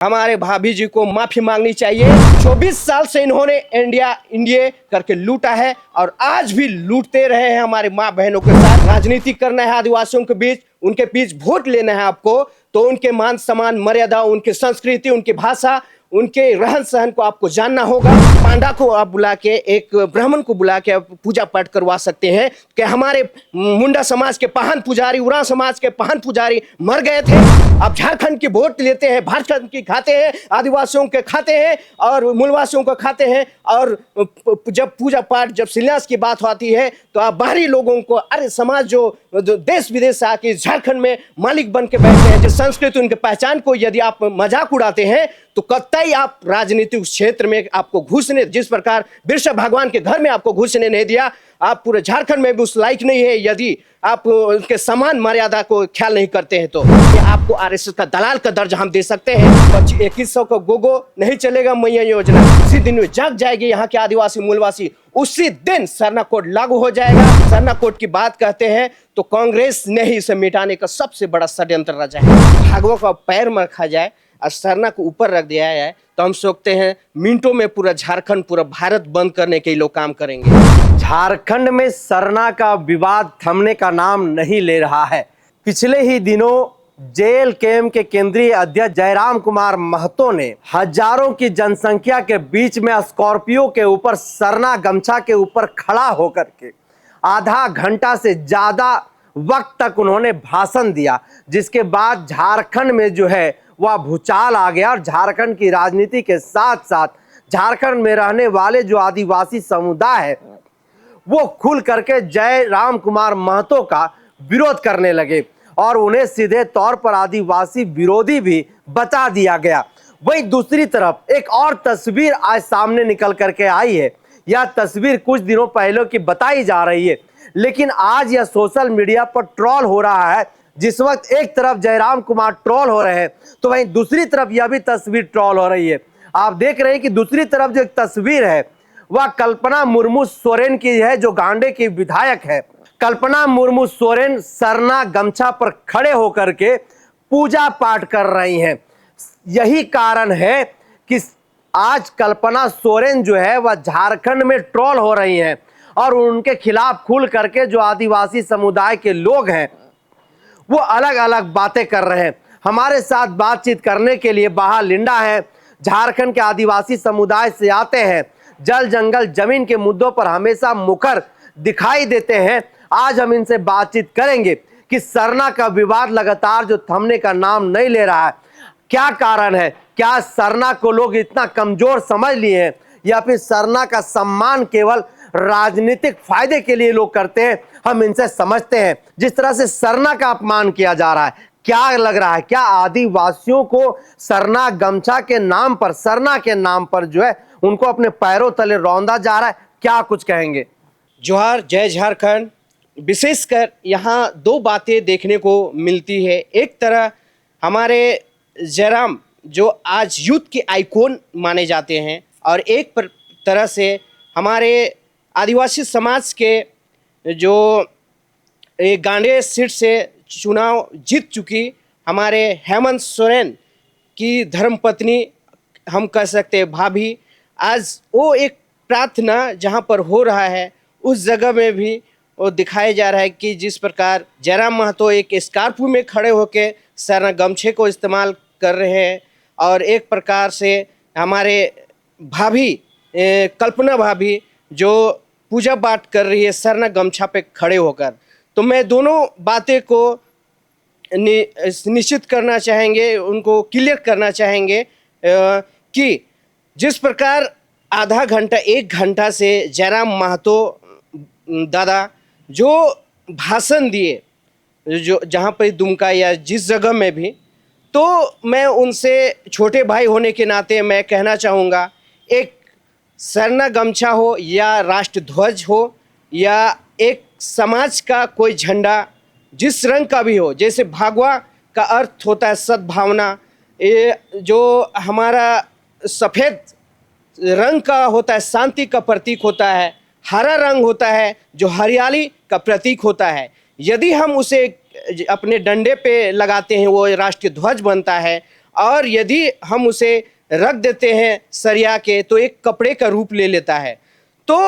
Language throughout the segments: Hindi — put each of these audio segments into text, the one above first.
हमारे भाभी जी को माफी मांगनी चाहिए। 24 साल से इन्होंने इंडिया इंडिया करके लूटा है और आज भी लूटते रहे हैं हमारे माँ बहनों के साथ। राजनीति करना है आदिवासियों के बीच, उनके बीच वोट लेना है आपको, तो उनके मान सम्मान मर्यादा, उनकी संस्कृति, उनकी भाषा, उनके रहन सहन को आपको जानना होगा। पांडा को आप बुला के, एक ब्राह्मण को बुला के आप पूजा पाठ करवा सकते हैं कि हमारे मुंडा समाज के पाहन पुजारी, उरांव समाज के पाहन पुजारी मर गए थे। आप झारखंड की वोट लेते हैं, झारखंड की खाते हैं, आदिवासियों के खाते हैं और मूलवासियों को खाते हैं। और जब पूजा पाठ, जब शिलान्यास की बात होती है तो आप बाहरी लोगों को, अरे समाज जो देश विदेश से आके झारखंड में मालिक बन के बैठे हैं, जो संस्कृति उनके पहचान को यदि आप मजाक उड़ाते हैं तो कतई आप राजनीतिक क्षेत्र में आपको घुसने, जिस प्रकार बिरसा भगवान के घर में आपको घुसने नहीं दिया, आप पूरे झारखंड में भी उस लायक नहीं है। यदि आप उनके समान मर्यादा को ख्याल नहीं करते हैं तो आपको आरएसएस का दलाल का दर्जा हम दे सकते हैं। 2100 का गोगो नहीं चलेगा मैया योजना, उसी दिन में जाग जाएगी यहाँ के आदिवासी मूलवासी, उसी दिन सरना कोड लागू हो जाएगा। सरना कोड की बात कहते हैं तो कांग्रेस ने ही इसे मिटाने का सबसे बड़ा षड्यंत्र रचा है। भागवों का पैर में रखा जाए और सरना को ऊपर रख दिया जाए तो हम सोचते हैं मिनटों में पूरा झारखंड, पूरा भारत बंद करने के लोग काम करेंगे। झारखंड में सरना का विवाद थमने का नाम नहीं ले रहा है। पिछले ही दिनों जेएलकेएम के केंद्रीय अध्यक्ष जयराम कुमार महतो ने हजारों की जनसंख्या के बीच में स्कॉर्पियो के ऊपर, सरना गमछा के ऊपर खड़ा होकर के आधा घंटा से ज्यादा वक्त तक उन्होंने भाषण दिया, जिसके बाद झारखंड में जो है वह भूचाल आ गया और झारखंड की राजनीति के साथ साथ झारखंड में रहने वाले जो आदिवासी समुदाय है वो खुल करके जयराम कुमार महतो का विरोध करने लगे और उन्हें सीधे तौर पर आदिवासी विरोधी भी बता दिया गया। वहीं दूसरी तरफ एक और तस्वीर आज सामने निकल करके आई है। यह तस्वीर कुछ दिनों पहले की बताई जा रही है, लेकिन आज यह सोशल मीडिया पर ट्रोल हो रहा है। जिस वक्त एक तरफ जयराम कुमार ट्रोल हो रहे हैं तो वहीं दूसरी तरफ यह भी तस्वीर ट्रोल हो रही है। आप देख रहे हैं कि दूसरी तरफ जो एक तस्वीर है वह कल्पना मुर्मू सोरेन की है, जो गांडे की विधायक है। कल्पना मुर्मू सोरेन सरना गमछा पर खड़े होकर के पूजा पाठ कर रही हैं। यही कारण है कि आज कल्पना सोरेन जो है वह झारखंड में ट्रोल हो रही हैं और उनके खिलाफ खुल करके जो आदिवासी समुदाय के लोग हैं वो अलग अलग बातें कर रहे हैं। हमारे साथ बातचीत करने के लिए बाहा लिंडा है, झारखंड के आदिवासी समुदाय से आते हैं, जल जंगल जमीन के मुद्दों पर हमेशा मुखर दिखाई देते हैं। आज हम इनसे बातचीत करेंगे कि सरना का विवाद लगातार जो थमने का नाम नहीं ले रहा है, क्या कारण है? क्या सरना को लोग इतना कमजोर समझ लिए हैं या फिर सरना का सम्मान केवल राजनीतिक फायदे के लिए लोग करते हैं? हम इनसे समझते हैं। जिस तरह से सरना का अपमान किया जा रहा है, क्या लग रहा है, क्या आदिवासियों को सरना गमछा के नाम पर, सरना के नाम पर जो है उनको अपने पैरों तले रौंदा जा रहा है? क्या कुछ कहेंगे? जोहार, जय झारखंड। विशेषकर यहाँ दो बातें देखने को मिलती है। एक तरह हमारे जयराम जो आज यूथ के आइकॉन माने जाते हैं और एक तरह से हमारे आदिवासी समाज के जो एक गांडे सीट से चुनाव जीत चुकी हमारे हेमंत सोरेन की धर्मपत्नी, हम कह सकते हैं भाभी, आज वो एक प्रार्थना जहाँ पर हो रहा है उस जगह में भी वो दिखाया जा रहा है कि जिस प्रकार जयराम महतो एक स्कार्फ में खड़े होकर सरना गमछे को इस्तेमाल कर रहे हैं और एक प्रकार से हमारे भाभी कल्पना भाभी जो पूजा पाठ कर रही है सरना गमछा पे खड़े होकर। तो मैं दोनों बातें को निश्चित करना चाहेंगे, उनको क्लियर करना चाहेंगे कि जिस प्रकार आधा घंटा, 1 घंटा से जयराम महतो दादा जो भाषण दिए, जो जहाँ पर दुमका या जिस जगह में भी, तो मैं उनसे छोटे भाई होने के नाते मैं कहना चाहूँगा, एक सरना गमछा हो या राष्ट्र ध्वज हो या एक समाज का कोई झंडा जिस रंग का भी हो, जैसे भागवा का अर्थ होता है सद्भावना, ये जो हमारा सफ़ेद रंग का होता है शांति का प्रतीक होता है, हरा रंग होता है जो हरियाली का प्रतीक होता है। यदि हम उसे अपने डंडे पे लगाते हैं वो राष्ट्रीय ध्वज बनता है और यदि हम उसे रख देते हैं सरिया के तो एक कपड़े का रूप ले लेता है। तो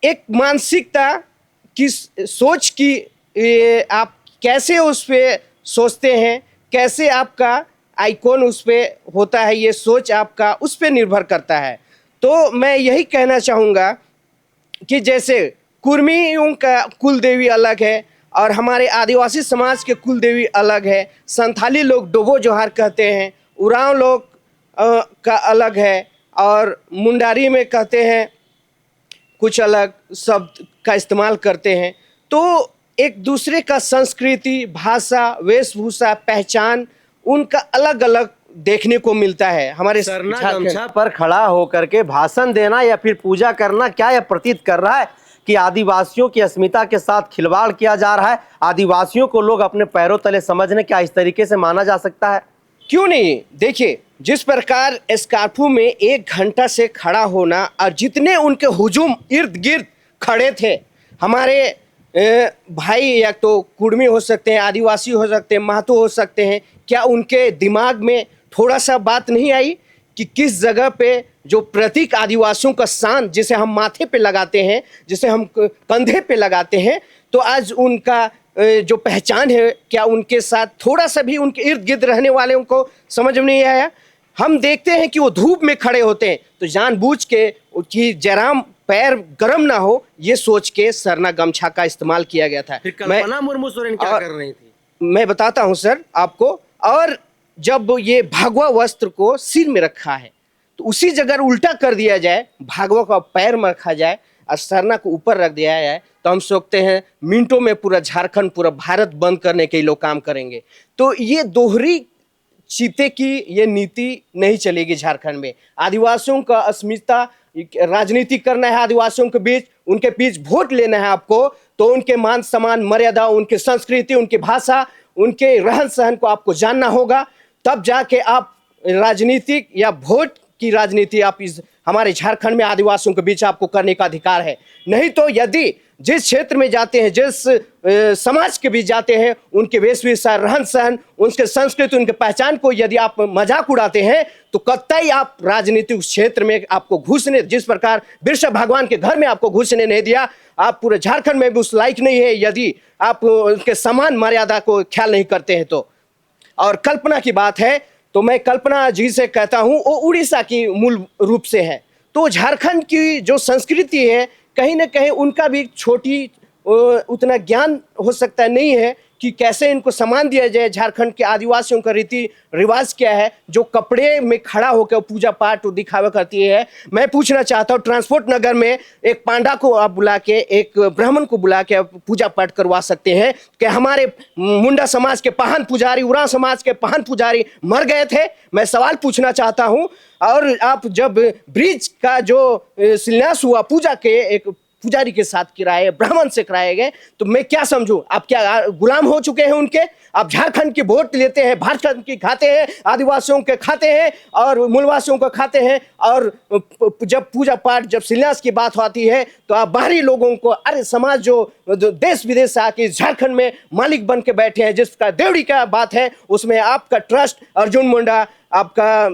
एक मानसिकता की सोच की आप कैसे उस पे सोचते हैं, कैसे आपका आइकॉन उस पे होता है, ये सोच आपका उस पे निर्भर करता है। तो मैं यही कहना चाहूँगा कि जैसे कुर्मियों का कुल देवी अलग है और हमारे आदिवासी समाज के कुल देवी अलग है, संथाली लोग डोबो जोहार कहते हैं, उरांव लोग का अलग है और मुंडारी में कहते हैं कुछ अलग शब्द का इस्तेमाल करते हैं। तो एक दूसरे का संस्कृति, भाषा, वेशभूषा, पहचान उनका अलग अलग देखने को मिलता है। हमारे सरना गमछा पर खड़ा होकर के भाषण देना या फिर पूजा करना क्या यह प्रतीत कर रहा है कि आदिवासियों की अस्मिता के साथ खिलवाड़ किया जा रहा है? आदिवासियों को लोग अपने पैरों तले समझने, क्या इस तरीके से माना जा सकता है? क्यों नहीं। देखिए, जिस प्रकार एस्कार्पू में 1 घंटा से खड़ा होना और जितने उनके हुजूम इर्द गिर्द खड़े थे, हमारे भाई या तो कुर्मी हो सकते हैं, आदिवासी हो सकते हैं, महतो हो सकते हैं, क्या उनके दिमाग में थोड़ा सा बात नहीं आई कि किस जगह पे जो प्रतीक आदिवासियों का शान जिसे हम माथे पे लगाते हैं, जिसे हम कंधे पे लगाते हैं, तो आज उनका जो पहचान है, क्या उनके साथ थोड़ा सा भी उनके इर्द गिर्द रहने वालों को समझ में नहीं आया? हम देखते हैं कि वो धूप में खड़े होते हैं तो जानबूझ के कि जयराम पैर गर्म ना हो, ये सोच के सरना गमछा का इस्तेमाल किया गया था। फिर कल्पना मुर्मू सोरेन क्या कर रही थी? मैं बताता हूं सर आपको। और जब ये भगवा वस्त्र को सिर में रखा है तो उसी जगह उल्टा कर दिया जाए, भगवा का पैर में रखा जाए और सरना को ऊपर रख दिया जाए, तो हम सोचते हैं मिनटों में पूरा झारखंड, पूरा भारत बंद करने के लोग काम करेंगे। तो ये दोहरी चीते की ये नीति नहीं चलेगी झारखंड में। आदिवासियों का अस्मिता राजनीति करना है, आदिवासियों के बीच उनके बीच वोट लेना है आपको, तो उनके मान सम्मान, मर्यादा, उनकी संस्कृति, उनकी भाषा, उनके रहन सहन को आपको जानना होगा। तब जाके आप राजनीतिक या वोट की राजनीति आप इस हमारे झारखंड में आदिवासियों के बीच आपको करने का अधिकार है। नहीं तो यदि जिस क्षेत्र में जाते हैं, जिस समाज के बीच जाते हैं, उनके वेशभूषा, रहन सहन, उनके संस्कृति, उनके पहचान को यदि आप मजाक उड़ाते हैं तो कतई आप राजनीतिक क्षेत्र में आपको घुसने, जिस प्रकार बिरसा भगवान के घर में आपको घुसने नहीं दिया, आप पूरे झारखंड में भी उस लायक नहीं है यदि आप उनके समान मर्यादा को ख्याल नहीं करते हैं तो। और कल्पना की बात है तो मैं कल्पना जी से कहता हूं, वो उड़ीसा की मूल रूप से है। तो झारखंड की जो संस्कृति है, कहीं ना कहीं उनका भी छोटी उतना ज्ञान हो सकता नहीं है कि कैसे इनको सम्मान दिया जाए। झारखंड के आदिवासियों का रीति रिवाज क्या है, जो कपड़े में खड़ा होकर पूजा पाठ दिखावा करती है। मैं पूछना चाहता हूँ, ट्रांसपोर्ट नगर में एक पांडा को आप बुला के, एक ब्राह्मण को बुला के आप पूजा पाठ करवा सकते हैं कि हमारे मुंडा समाज के पाहन पुजारी, उरांव समाज के पाहन पुजारी मर गए थे? मैं सवाल पूछना चाहता हूँ। और आप जब ब्रिज का जो शिलान्यास हुआ पूजा के एक पुजारी के साथ कराए, ब्राह्मण से कराए गए, तो मैं क्या समझूं? आप क्या गुलाम हो चुके हैं उनके? आप झारखंड की वोट लेते हैं, झारखंड की खाते हैं, आदिवासियों के खाते हैं और मूलवासियों को खाते हैं, और जब पूजा पाठ, जब शिलान्यास की बात होती है तो आप बाहरी लोगों को, अरे समाज जो देश विदेश से आके झारखंड में मालिक बन के बैठे हैं, जिसका देवड़ी का बात है, उसमें आपका ट्रस्ट अर्जुन मुंडा, आपका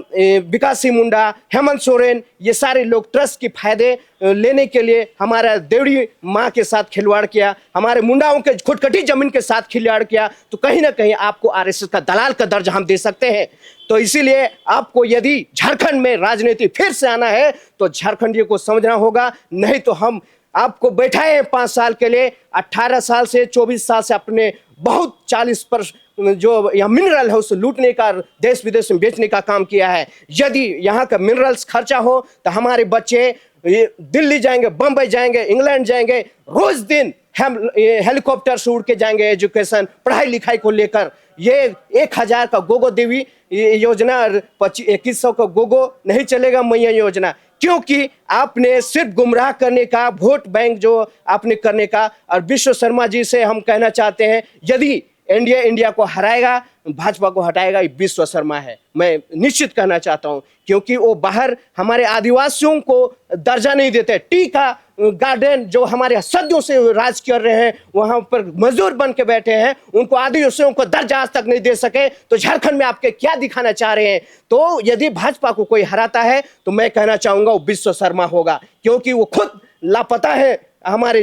विकास सिंह मुंडा, हेमंत सोरेन, ये सारे लोग ट्रस्ट के फायदे लेने के लिए हमारा देवड़ी माँ के साथ खिलवाड़ किया, हमारे मुंडाओं के खुदकटी जमीन के साथ खिलवाड़ किया। तो कहीं ना कहीं आपको आरएसएस का दलाल का दर्जा हम दे सकते हैं। तो इसीलिए आपको यदि झारखंड में राजनीति फिर से आना है तो झारखंडियों को समझना होगा, नहीं तो हम आपको बैठाए हैं 5 साल के लिए, 18 साल से 24 साल से अपने बहुत 40% जो यहाँ मिनरल है उसे लूटने का, देश विदेश में बेचने का काम किया है। यदि यहाँ का मिनरल्स खर्चा हो तो हमारे बच्चे दिल्ली जाएंगे, बम्बई जाएंगे, इंग्लैंड जाएंगे, रोज दिन हम हेलीकॉप्टर से उड़ के जाएंगे एजुकेशन, पढ़ाई लिखाई को लेकर। ये 1000 का गोगो देवी योजना, 2100 का गोगो नहीं चलेगा मैया योजना, क्योंकि आपने सिर्फ गुमराह करने का, वोट बैंक जो आपने करने का। और विश्व शर्मा जी से हम कहना चाहते हैं, यदि एनडीए इंडिया को हराएगा, भाजपा को हटाएगा, ये विश्व शर्मा है। मैं निश्चित कहना चाहता हूं, क्योंकि वो बाहर हमारे आदिवासियों को दर्जा नहीं देते। टी का गार्डन जो हमारे सदियों से राज कर रहे हैं, वहां पर मजदूर बन के बैठे हैं, उनको आदिवासियों को दर्जा आज तक नहीं दे सके। तो झारखंड में आपके क्या दिखाना चाह रहे हैं? तो यदि भाजपा को कोई हराता है तो मैं कहना चाहूंगा वो विश्व शर्मा होगा, क्योंकि वो खुद लापता है हमारे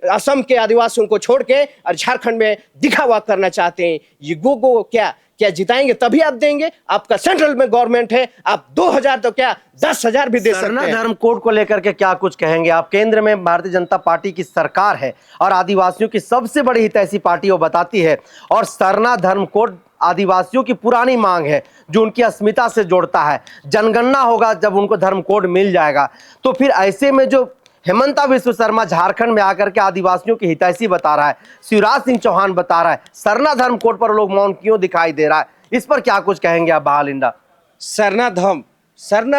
असम के आदिवासियों को छोड़ के, और झारखंड में दिखावा करना चाहते हैं। ये गो क्या जिताएंगे तभी आप देंगे? आपका सेंट्रल में गवर्नमेंट है, आप 2000 तो क्या 10,000 भी दे सकते सरना हैं। धर्म कोड को लेकर के क्या कुछ कहेंगे आप? केंद्र में भारतीय जनता पार्टी की सरकार है और आदिवासियों की सबसे बड़ी हितैषी पार्टी वो बताती है, और सरना धर्म कोड आदिवासियों की पुरानी मांग है जो उनकी अस्मिता से जोड़ता है। जनगणना होगा जब उनको धर्म कोड मिल जाएगा, तो फिर ऐसे में जो हेमंता विश्व शर्मा झारखंड में आकर के आदिवासियों की हितैषी बता रहा है, शिवराज सिंह चौहान बता रहा है, सरना धर्म कोड पर लोग मौन क्यों दिखाई दे रहा है? इस पर क्या कुछ कहेंगे आप बहालिंदा? सरना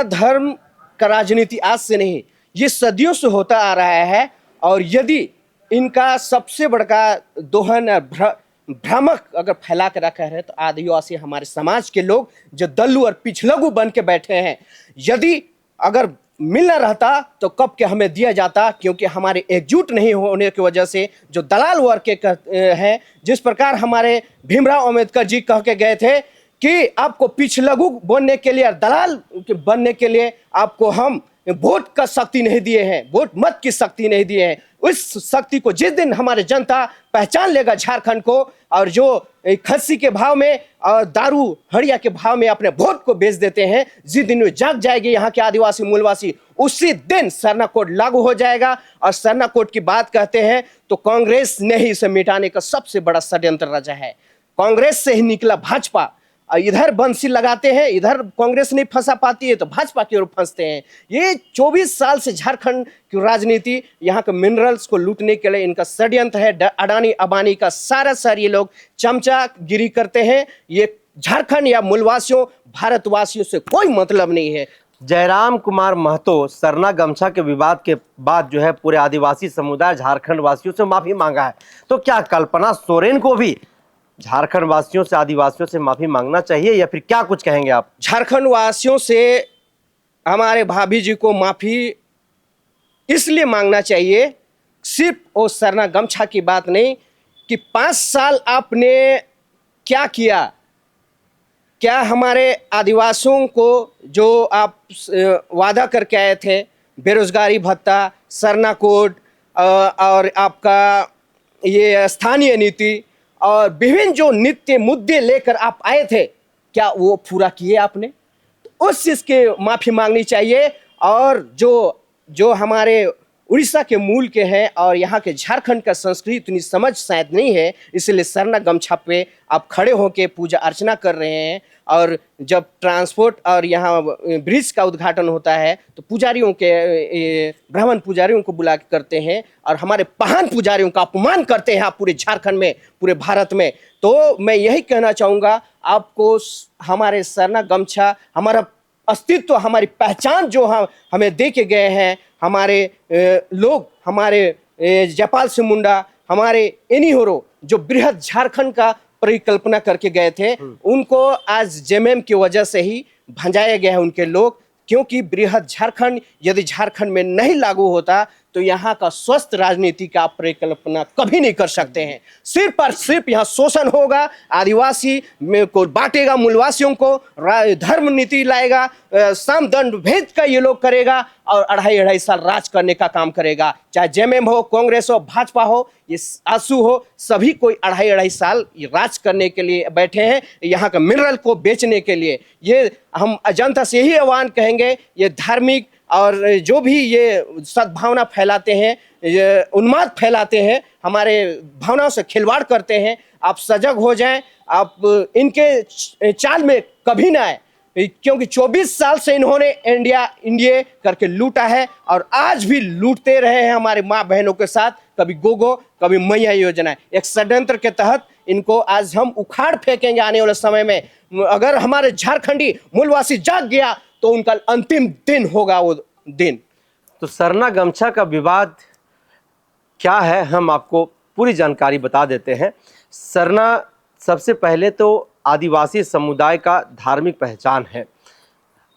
धर्म का राजनीति आज से नहीं, ये सदियों से होता आ रहा है। और यदि इनका सबसे बड़का दोहन भ्रामक अगर फैला कर रखा है, तो आदिवासी हमारे समाज के लोग जो दल्लू और पिछलगू बन के बैठे हैं, यदि अगर मिलना रहता तो कब के हमें दिया जाता, क्योंकि हमारे एकजुट नहीं होने की वजह से जो दलाल वर्ग के हैं, जिस प्रकार हमारे भीमराव अंबेडकर जी कह के गए थे कि आपको पिछलगू बनने के लिए और दलाल बनने के लिए आपको हम वोट का शक्ति नहीं दिए हैं, वोट मत की शक्ति नहीं दिए हैं। उस शक्ति को जिस दिन हमारे जनता पहचान लेगा झारखंड को, और जो खस्सी के भाव में और दारू हड़िया के भाव में अपने वोट को बेच देते हैं, जिस दिन वे जाग जाएंगे यहाँ के आदिवासी मूलवासी, उसी दिन सरना कोड लागू हो जाएगा। और सरना कोड की बात कहते हैं तो कांग्रेस ने ही इसे मिटाने का सबसे बड़ा षड्यंत्र रचा है। कांग्रेस से ही निकला भाजपा, इधर बंसी लगाते हैं, इधर कांग्रेस नहीं फंसा पाती है तो भाजपा की ओर फंसते हैं। ये 24 साल से झारखंड की राजनीति, यहाँ के मिनरल्स को लूटने के लिए इनका षड्यंत्र है। अडानी अंबानी का सारा ये लोग चमचागिरी करते हैं। ये झारखंड या मूलवासियों भारतवासियों से कोई मतलब नहीं है। जयराम कुमार महतो सरना गमछा के विवाद के बाद जो है पूरे आदिवासी समुदाय झारखंड वासियों से माफी मांगा है, तो क्या कल्पना सोरेन को भी झारखंड वासियों से आदिवासियों से माफी मांगना चाहिए, या फिर क्या कुछ कहेंगे आप? झारखंड वासियों से हमारे भाभी जी को माफी इसलिए मांगना चाहिए, सिर्फ वो सरना गमछा की बात नहीं, कि 5 साल आपने क्या किया, क्या हमारे आदिवासियों को जो आप वादा करके आए थे, बेरोजगारी भत्ता, सरना कोड और आपका ये स्थानीय नीति और विभिन्न जो नित्य मुद्दे लेकर आप आए थे, क्या वो पूरा किए आपने? तो उस चीज़ के माफ़ी मांगनी चाहिए। और जो हमारे उड़ीसा के मूल के हैं और यहाँ के झारखंड का संस्कृति इतनी समझ शायद नहीं है, इसलिए सरना गमछा पे आप खड़े होकर पूजा अर्चना कर रहे हैं। और जब ट्रांसपोर्ट और यहाँ ब्रिज का उद्घाटन होता है तो पुजारियों के ब्राह्मण पुजारियों को बुला के करते हैं, और हमारे महान पुजारियों का अपमान करते हैं आप पूरे झारखंड में, पूरे भारत में। तो मैं यही कहना चाहूँगा आपको, हमारे सरना गमछा हमारा अस्तित्व, हमारी पहचान जो हमें दे के गए हैं हमारे लोग, हमारे जयपाल सिंह मुंडा, हमारे एनीहोरो जो बृहद झारखंड का परिकल्पना करके गए थे, उनको आज जेएमएम की वजह से ही भंजाया गया है उनके लोग। क्योंकि बृहद झारखंड यदि झारखंड में नहीं लागू होता तो यहाँ का स्वस्थ राजनीति का परिकल्पना कभी नहीं कर सकते हैं। सिर्फ और सिर्फ यहाँ शोषण होगा, आदिवासी में को बांटेगा, मूलवासियों को धर्म नीति लाएगा, साम दंड भेद का ये लोग करेगा और अढ़ाई साल राज करने का काम करेगा। चाहे जेएमएम हो, कांग्रेस हो, भाजपा हो, ये आंसू हो, सभी कोई अढ़ाई साल राज करने के लिए बैठे हैं, यहाँ का मिनरल को बेचने के लिए। ये हम जनता से यही आह्वान कहेंगे, ये धार्मिक और जो भी ये सद्भावना फैलाते हैं, ये उन्माद फैलाते हैं, हमारे भावनाओं से खिलवाड़ करते हैं, आप सजग हो जाएं, आप इनके चाल में कभी ना आए। क्योंकि 24 साल से इन्होंने इंडिया करके लूटा है और आज भी लूटते रहे हैं हमारे माँ बहनों के साथ। कभी गोगो, कभी मैया योजना, एक षड्यंत्र के तहत इनको आज हम उखाड़ फेंकेंगे आने वाले समय में। अगर हमारे झारखंडी मूलवासी जाग गया तो उनका अंतिम दिन होगा वो दिन। तो सरना गमछा का विवाद क्या है, हम आपको पूरी जानकारी बता देते हैं। सरना सबसे पहले तो आदिवासी समुदाय का धार्मिक पहचान है।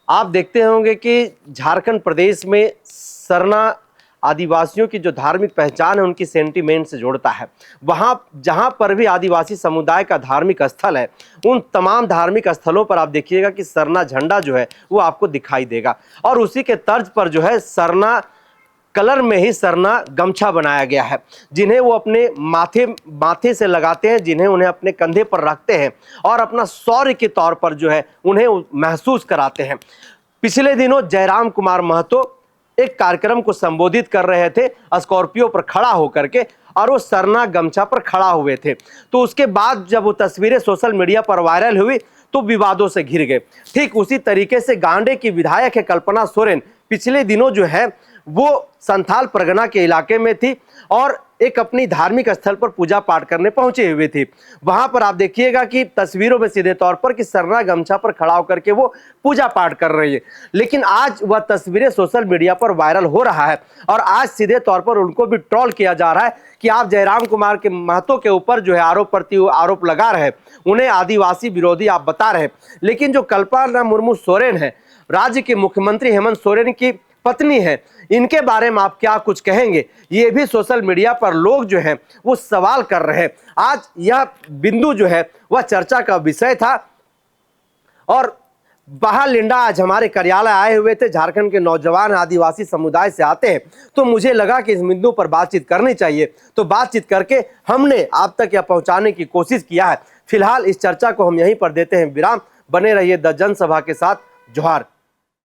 आप देखते होंगे कि झारखंड प्रदेश में सरना आदिवासियों की जो धार्मिक पहचान है उनकी सेंटिमेंट से जोड़ता है। वहाँ जहाँ पर भी आदिवासी समुदाय का धार्मिक स्थल है, उन तमाम धार्मिक स्थलों पर आप देखिएगा कि सरना झंडा जो है वो आपको दिखाई देगा। और उसी के तर्ज पर जो है सरना कलर में ही सरना गमछा बनाया गया है, जिन्हें वो अपने माथे से लगाते हैं, जिन्हें उन्हें अपने कंधे पर रखते हैं और अपना शौर्य के तौर पर जो है उन्हें महसूस कराते हैं। पिछले दिनों जयराम कुमार महतो एक कार्यक्रम को संबोधित कर रहे थे स्कॉर्पियो पर खड़ा होकर के, और वो सरना गमछा पर खड़ा हुए थे। तो उसके बाद जब वो तस्वीरें सोशल मीडिया पर वायरल हुई तो विवादों से घिर गए। ठीक उसी तरीके से गांडे की विधायक है कल्पना सोरेन, पिछले दिनों जो है वो संथाल परगना के इलाके में थी और एक अपनी धार्मिक स्थल पर पूजा पाठ करने पहुंचे हुए थे। वहां पर आप देखिएगा कि तस्वीरों में सीधे तौर पर कि सरना गमछा पर खड़ा होकर के वो पूजा पाठ कर रही है। लेकिन आज वह तस्वीरें सोशल मीडिया पर वायरल हो रहा है और आज सीधे तौर पर उनको भी ट्रोल किया जा रहा है कि आप जयराम कुमार के महतो के ऊपर जो है आरोप लगा रहे हैं, उन्हें आदिवासी विरोधी आप बता रहे हैं। लेकिन जो कल्पना मुर्मू सोरेन है, राज्य के मुख्यमंत्री हेमंत सोरेन की पत्नी है, इनके बारे में आप क्या कुछ कहेंगे? ये भी सोशल मीडिया पर लोग जो हैं वो सवाल कर रहे हैं। आज यह बिंदु जो है वह चर्चा का विषय था। और बाहर लिंडा आज हमारे कार्यालय आए हुए थे, झारखंड के नौजवान आदिवासी समुदाय से आते हैं, तो मुझे लगा कि इस बिंदु पर बातचीत करनी चाहिए। तो बातचीत करके हमने आप तक यह पहुंचाने की कोशिश किया है। फिलहाल इस चर्चा को हम यहीं पर देते हैं विराम। बने रहिए द जनसभा के साथ। जोहार।